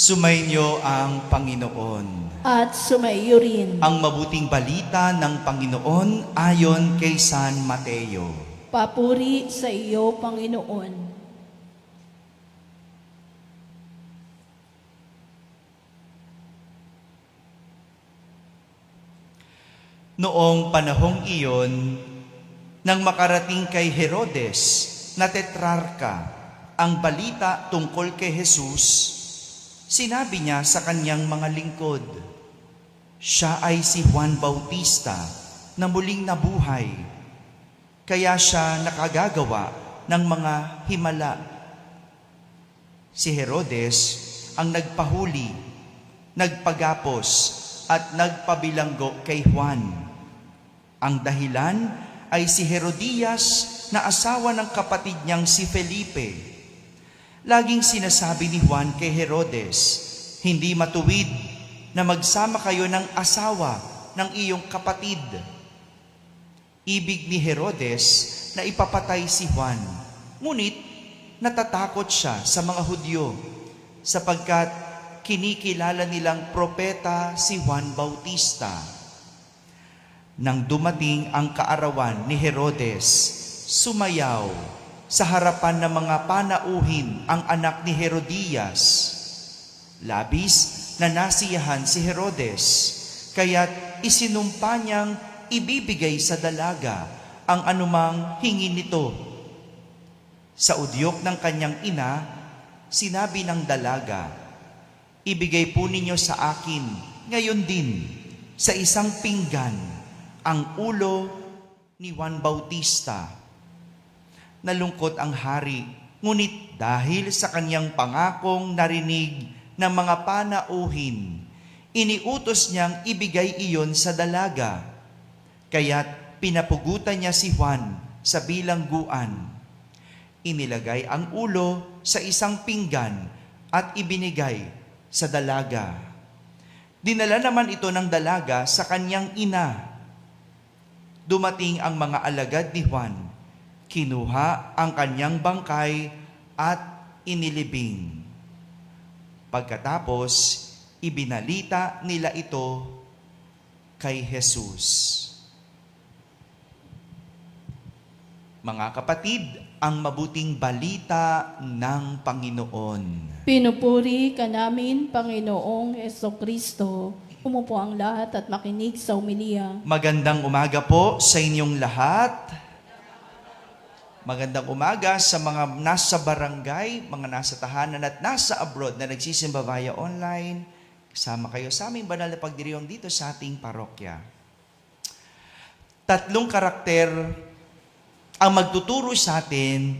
Sumainyo ang Panginoon. At sumaiyo rin. Ang mabuting balita ng Panginoon ayon kay San Mateo. Papuri sa iyo, Panginoon. Noong panahong iyon, nang makarating kay Herodes na tetrarka ang balita tungkol kay Jesus, sinabi niya sa kanyang mga lingkod, siya ay si Juan Bautista na muling nabuhay, kaya siya nakagagawa ng mga himala. Si Herodes ang nagpahuli, nagpagapos at nagpabilanggo kay Juan. Ang dahilan ay si Herodias na asawa ng kapatid niyang si Felipe. Laging sinasabi ni Juan kay Herodes, hindi matuwid na magsama kayo ng asawa ng iyong kapatid. Ibig ni Herodes na ipapatay si Juan. Ngunit natatakot siya sa mga Hudyo sapagkat kinikilala nilang propeta si Juan Bautista. Nang dumating ang kaarawan ni Herodes, sumayaw sa harapan ng mga panauhin ang anak ni Herodias. Labis na nasiyahan si Herodes, kaya't isinumpa niyang ibibigay sa dalaga ang anumang hingin nito. Sa udyok ng kanyang ina, sinabi ng dalaga, ibigay po ninyo sa akin ngayon din sa isang pinggan ang ulo ni Juan Bautista. Nalungkot ang hari, ngunit dahil sa kanyang pangakong narinig ng mga panauhin, iniutos niyang ibigay iyon sa dalaga. Kaya't pinapugutan niya si Juan sa bilangguan. Inilagay ang ulo sa isang pinggan at ibinigay sa dalaga. Dinala naman ito ng dalaga sa kanyang ina. Dumating ang mga alagad ni Juan. Kinuha ang kanyang bangkay at inilibing. Pagkatapos, ibinalita nila ito kay Jesus. Mga kapatid, ang mabuting balita ng Panginoon. Pinupuri ka namin, Panginoong Jesucristo. Umupo ang lahat at makinig sa umiliya. Magandang umaga po sa inyong lahat. Magandang umaga sa mga nasa barangay, mga nasa tahanan at nasa abroad na nagsisimba via online. Kasama kayo sa aming banal na pagdiriwang dito sa ating parokya. 3 karakter ang magtuturo sa atin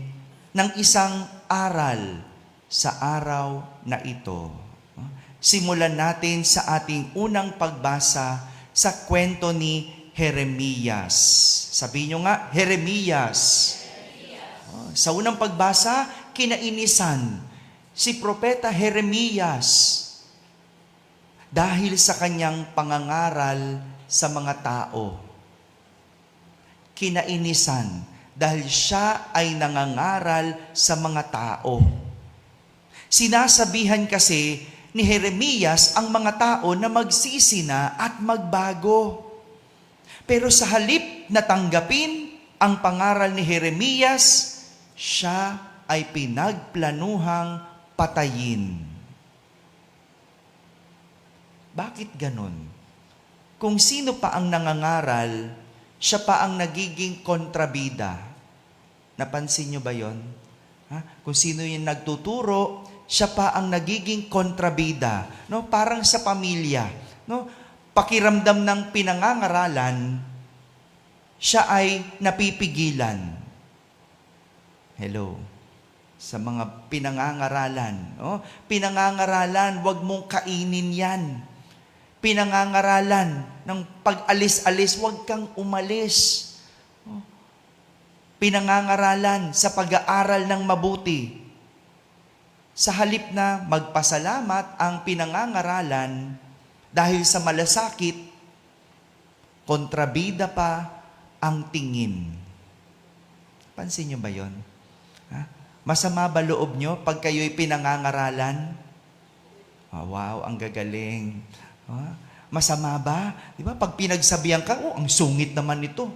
ng isang aral sa araw na ito. Simulan natin sa ating unang pagbasa sa kwento ni Jeremias. Sabihin nyo nga, Jeremias. Sa unang pagbasa, kinainisan si Propeta Jeremias dahil sa kanyang pangangaral sa mga tao. Kinainisan dahil siya ay nangangaral sa mga tao. Sinasabihan kasi ni Jeremias ang mga tao na magsisi na at magbago. Pero sa halip na tanggapin ang pangaral ni Jeremias, siya ay pinagplanuhang patayin. Bakit ganon? Kung sino pa ang nangangaral, siya pa ang nagiging kontrabida. Napansin nyo ba yon? Kung sino yung nagtuturo, siya pa ang nagiging kontrabida. No? Parang sa pamilya. No? Pakiramdam ng pinangangaralan, siya ay napipigilan. Hello. Sa mga pinangangaralan. No? Pinangangaralan, wag mong kainin yan. Pinangangaralan ng pag-alis-alis, wag kang umalis. No? Pinangangaralan sa pag-aaral ng mabuti. Sa halip na magpasalamat ang pinangangaralan dahil sa malasakit, kontrabida pa ang tingin. Pansin niyo ba yon? Masama ba loob nyo pag kayo'y pinangangaralan? Wow, ang gagaling. Masama ba? Di ba? Pag pinagsabihan ka, ang sungit naman nito.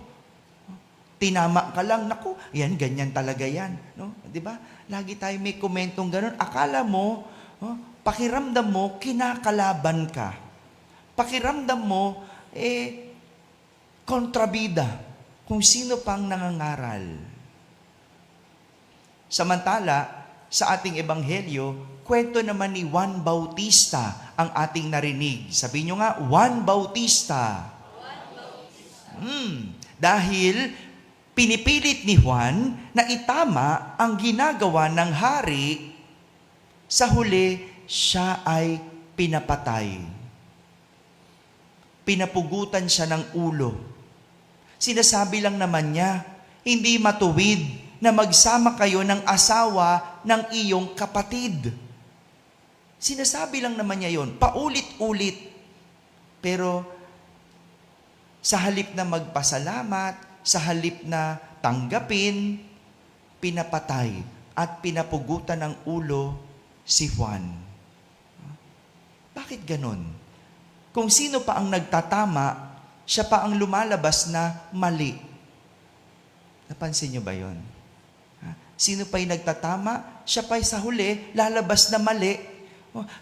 Tinama ka lang, naku, yan, ganyan talaga yan. No? Di ba? Lagi tayo may komentong ganun. Akala mo, pakiramdam mo, kinakalaban ka. Pakiramdam mo, kontrabida kung sino pang nangangaral. Samantala, sa ating ebanghelyo, kwento naman ni Juan Bautista ang ating narinig. Sabihin nyo nga, Juan Bautista. Dahil pinipilit ni Juan na itama ang ginagawa ng hari, sa huli, siya ay pinapatay. Pinapugutan siya ng ulo. Sinasabi lang naman niya, hindi matuwid na magsama kayo ng asawa ng iyong kapatid. Sinasabi lang naman niya yon, paulit-ulit. Pero sa halip na magpasalamat, sa halip na tanggapin, pinapatay at pinapugutan ng ulo si Juan. Bakit ganon? Kung sino pa ang nagtatama, siya pa ang lumalabas na mali. Napansin niyo ba yon? Sino pa'y nagtatama, siya pa'y sa huli, lalabas na mali.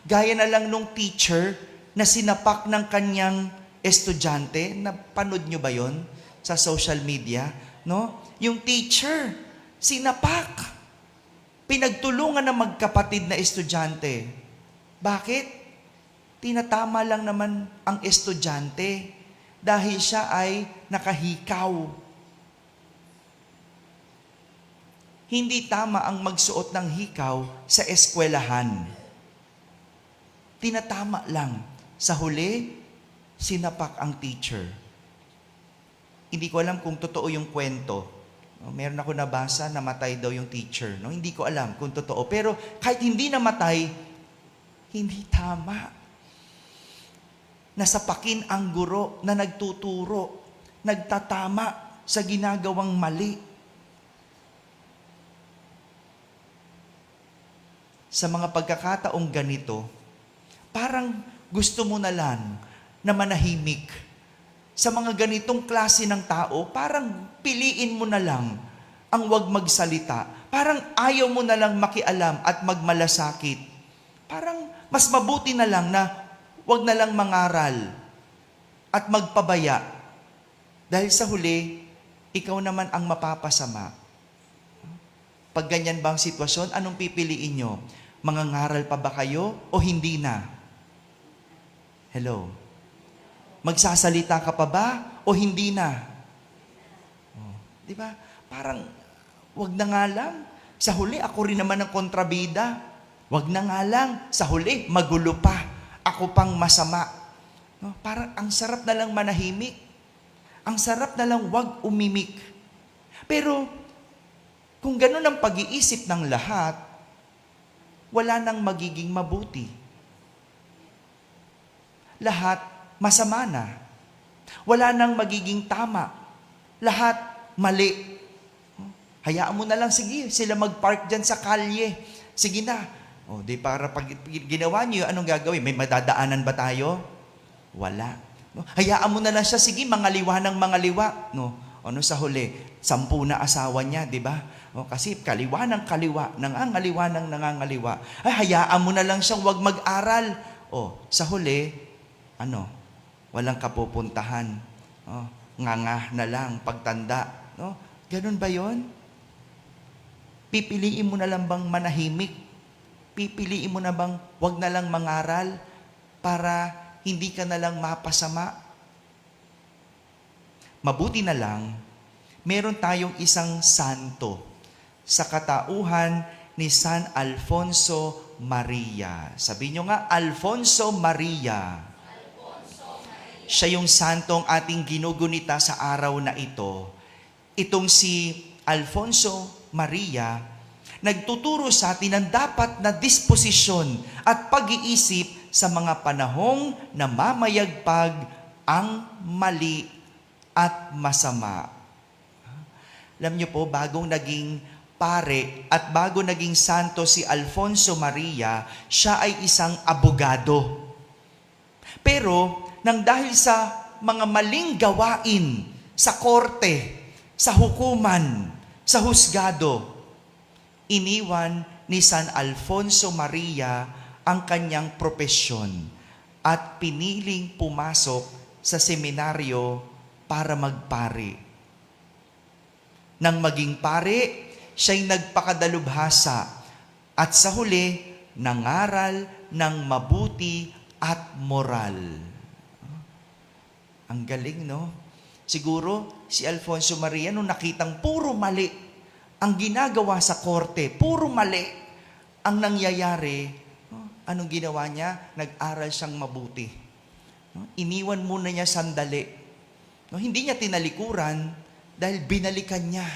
Gaya na lang nung teacher na sinapak ng kanyang estudyante. Napanood nyo ba yon sa social media? No? Yung teacher, sinapak. Pinagtulungan ng magkapatid na estudyante. Bakit? Tinatama lang naman ang estudyante dahil siya ay nakahikaw. Hindi tama ang magsuot ng hikaw sa eskwelahan. Tinatama lang. Sa huli, sinapak ang teacher. Hindi ko alam kung totoo yung kwento. Meron ako nabasa, namatay daw yung teacher. Hindi ko alam kung totoo. Pero kahit hindi namatay, hindi tama. Nasapakin ang guro na nagtuturo, nagtatama sa ginagawang mali. Sa mga pagkakataong ganito, parang gusto mo na lang na manahimik. Sa mga ganitong klase ng tao, parang piliin mo na lang ang wag magsalita. Parang ayaw mo na lang makialam at magmalasakit. Parang mas mabuti na lang na wag na lang mangaral at magpabaya. Dahil sa huli, ikaw naman ang mapapasama. Pag ganyan ba ang sitwasyon, anong pipiliin nyo? Mangangaral pa ba kayo o hindi na? Hello? Magsasalita ka pa ba o hindi na? Di ba? Parang, wag na nga lang. Sa huli, ako rin naman ang kontrabida. Wag na nga lang. Sa huli, magulo pa. Ako pang masama. No? Parang, ang sarap na lang manahimik. Ang sarap na lang wag umimik. Pero, kung ganun ang pag-iisip ng lahat, wala nang magiging mabuti. Lahat masama na. Wala nang magiging tama. Lahat mali. Hayaan mo na lang, sige, sila mag-park dyan sa kalye. Sige na. Di para pag ginawa niyo, anong gagawin? May madadaanan ba tayo? Wala. Hayaan mo na lang siya, sige, mangaliwa ng mangaliwa. Sa huli? 10 na asawa niya, di ba? Kasi kaliwa ng kaliwa, nangangaliwa ng nangangaliwa. Hayaan mo na lang siyang wag mag-aral. Sa huli, walang kapupuntahan. Nganga na lang, pagtanda. Ganun ba yon? Pipiliin mo na lang bang manahimik? Pipiliin mo na bang wag na lang mangaral para hindi ka na lang mapasama? Mabuti na lang, meron tayong isang santo sa katauhan ni San Alfonso Maria. Sabihin nyo nga, Alfonso Maria. Siya yung santong ating ginugunita sa araw na ito. Itong si Alfonso Maria, nagtuturo sa atin ng dapat na disposisyon at pag-iisip sa mga panahong namamayagpag ang mali at masama. Alam niyo po, bagong naging pare at bago naging santo si Alfonso Maria, siya ay isang abogado. Pero nang dahil sa mga maling gawain sa korte, sa hukuman, sa husgado, iniwan ni San Alfonso Maria ang kanyang propesyon at piniling pumasok sa seminaryo para magpari. Nang maging pare, siya'y nagpakadalubhasa at sa huli, nangaral ng mabuti at moral. Ang galing, no? Siguro, si Alfonso Maria, nung nakitang puro mali ang ginagawa sa korte, puro mali ang nangyayari, anong ginawa niya? Nag-aral siyang mabuti. Iniwan muna niya sandali. Hindi niya tinalikuran dahil binalikan niya.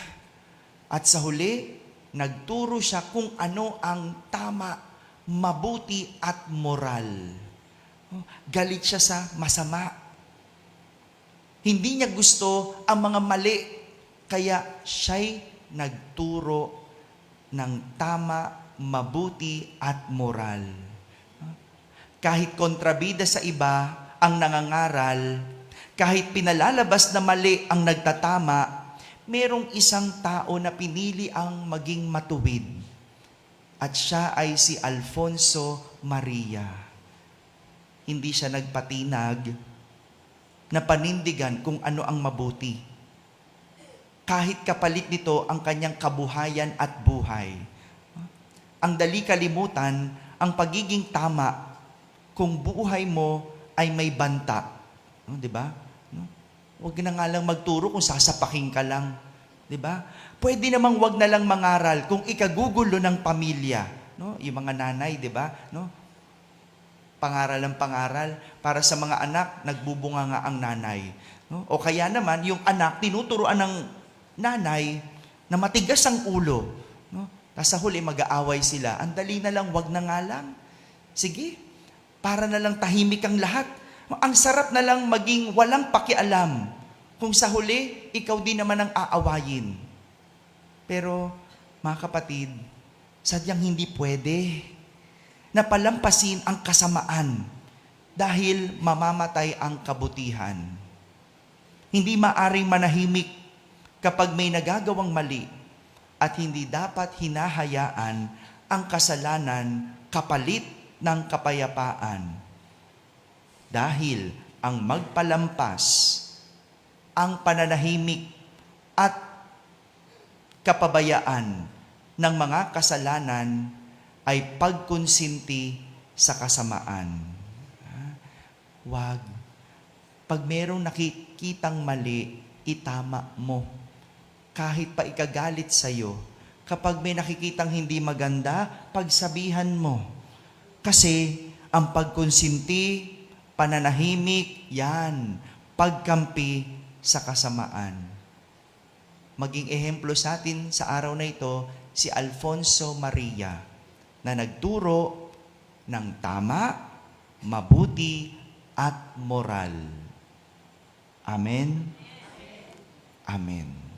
At sa huli, nagturo siya kung ano ang tama, mabuti at moral. Galit siya sa masama. Hindi niya gusto ang mga mali, kaya siya'y nagturo ng tama, mabuti at moral. Kahit kontrabida sa iba ang nangangaral, kahit pinalalabas na mali ang nagtatama, merong isang tao na pinili ang maging matuwid. At siya ay si Alfonso Maria. Hindi siya nagpatinag na panindigan kung ano ang mabuti. Kahit kapalit nito ang kanyang kabuhayan at buhay. Ang dali kalimutan ang pagiging tama kung buhay mo ay may banta. Di ba? Huwag na nga lang magturo kung sasapaking ka lang. Di ba? Pwede namang wag na lang mangaral kung ikagugulo ng pamilya. No? Yung mga nanay, di ba? No? Pangaral ang pangaral. Para sa mga anak, nagbubunga nga ang nanay. No? O kaya naman, yung anak, tinuturuan ng nanay na matigas ang ulo. No? Tapos sa huli, mag-aaway sila. Ang dali na lang, wag na nga lang. Sige, para na lang tahimik ang lahat. Ang sarap na lang maging walang pakialam kung sa huli, ikaw din naman ang aawayin. Pero, mga kapatid, sadyang hindi pwede na palampasin ang kasamaan dahil mamamatay ang kabutihan. Hindi maaring manahimik kapag may nagagawang mali at hindi dapat hinahayaan ang kasalanan kapalit ng kapayapaan. Dahil ang magpalampas, ang pananahimik at kapabayaan ng mga kasalanan ay pagkonsinti sa kasamaan. Wag. Pag merong nakikitang mali, itama mo. Kahit pa ikagalit sa'yo, kapag may nakikitang hindi maganda, pagsabihan mo. Kasi ang pagkonsinti, pananahimik, yan, pagkampi sa kasamaan. Maging ehemplo sa atin sa araw na ito, si Alfonso Maria, na nagturo ng tama, mabuti, at moral. Amen? Amen.